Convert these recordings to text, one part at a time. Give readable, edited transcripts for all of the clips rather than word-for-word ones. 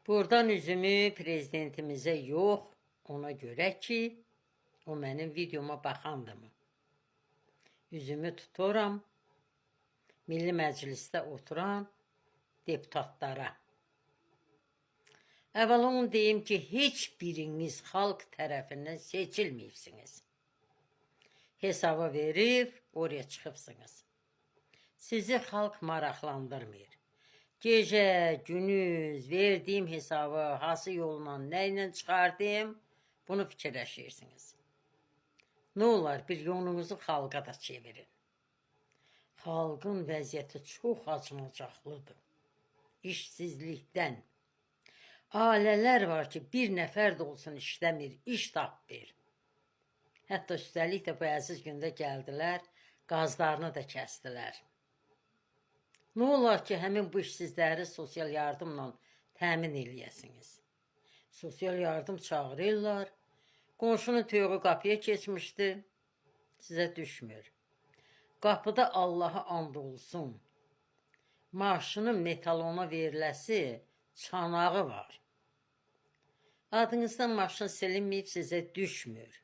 Buradan üzümü prezidentimizə yox, ona görə ki, o mənim videoma baxandımı. Üzümü tuturam, Milli Məclisdə oturan deputatlara. Əvvəla onu deyim ki, heç biriniz xalq tərəfindən seçilməyibsiniz. Hesaba verib, oraya çıxıbsınız. Sizi xalq maraqlandırmır. Gecə, günüz, verdiyim hesabı, hansı yolla, nə ilə çıxardım, bunu fikirləşirsiniz. Nə olar, bir yolunuzu xalqa da çevirin. Xalqın vəziyyəti çox acınacaqlıdır. İşsizlikdən. Ailələr var ki, bir nəfər də olsun işləmir, iş tapmır. Hətta üstəlik də bu əziz gündə gəldilər, qazlarını da kəsdilər. Nə olar ki, həmin bu işsizləri sosial yardımla təmin eləyəsiniz. Sosial yardım çağırırlar, qonşunun toyuğu qapıya keçmişdi, sizə düşmür. Qapıda Allaha and olsun, maaşının metalona veriləsi çanağı var. Adınızdan maşın silinməyib, sizə düşmür.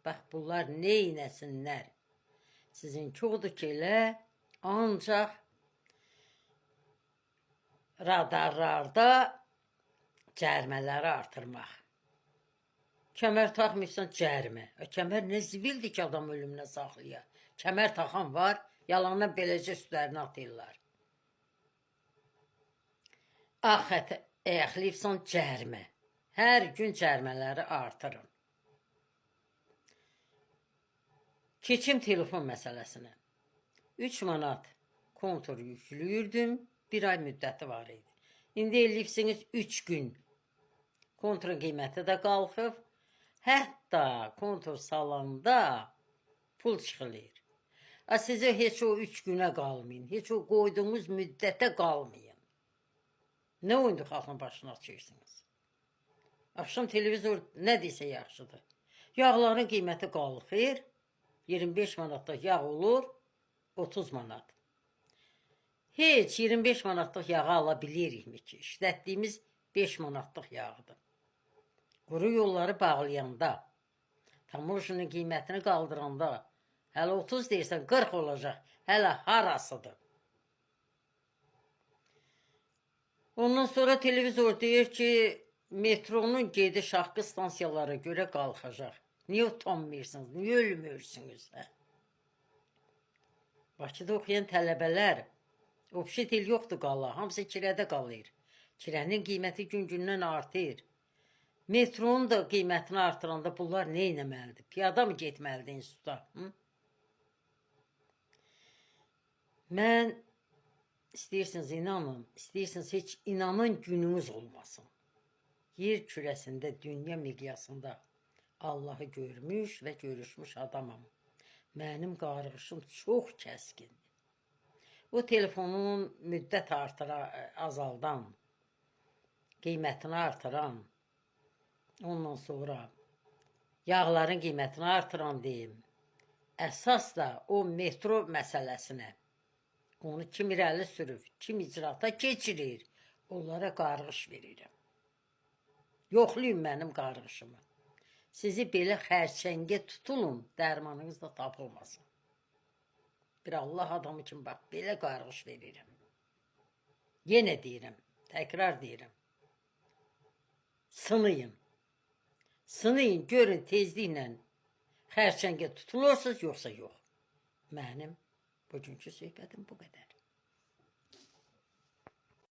Bax, bunlar neynəsinlər? Sizinki odur ki, elə ancaq radarlarda cərmələri artırmaq. Kəmər taxmayıbsan cərmə. Kəmər nə zibildir ki, adam ölümünə saxlayır. Kəmər taxan var, yalandan beləcə üstlərini atırlar. Axət əyəxliyibsan cərmə. Hər gün cərmələri artırın. Keçim telefon məsələsinə. 3 manat kontur yüklüyürdüm, 1 ay müddəti var idi. İndi eləyibsiniz 3 gün. Konturun qiyməti də qalxıb, hətta kontur salanda pul çıxılır. Sizə heç o 3 günə qalmayın, heç o qoyduğunuz müddətə qalmayın. Nə oyundu xalqın başına açırsınız? Axşam televizor nə desə yaxşıdır. Yağların qiyməti qalxır, 25 manatlıq yağ olur, 30 manat. Heç 25 manatlıq yağı ala bilirikmi ki? İşlətdiyimiz 5 manatlıq yağdır. Quru yolları bağlayanda, tamoşunun qiymətini qaldıranda, hələ 30 deyirsən 40 olacaq, hələ harasıdır? Ondan sonra televizor deyir ki, metronun gediş haqqı stansiyalara görə qalxacaq. Niyə utanmırsınız, niyə ölmürsünüz? Bakıda oxuyan tələbələr, obşi dil yoxdur qala, hamısı kirədə qalır. Kirənin qiyməti gün-gündən artır. Metronun da qiymətini artıranda bunlar nə etməlidir? Piyada mı getməlidir instituta? Mən istəyirsiniz inanın, istəyirsiniz heç inanın gününüz olmasın. Yer kürəsində, dünya miqyasında Allahı görmüş və görüşmüş adamam. Mənim qarğışım çox kəskindir. O telefonun müddət azaldan, qiymətini artıran, ondan sonra yağların qiymətini artıran deyim. Əsas da o metro məsələsinə, onu kim irəli sürüb, kim icraata keçirir, onlara qarğış verirəm. Yoxlayın mənim qarğışımı. Sizi belə xərçəngə tutulun, dərmanınız da tapılmasın. Bir Allah adamı kimi bax, belə qarğış verirəm. Yenə deyirəm, təkrar deyirəm. Sınıyın. Sınıyın, görün tezliklə xərçəngə tutulursunuz, yoxsa yox. Mənim bugünkü söhbətim bu qədər.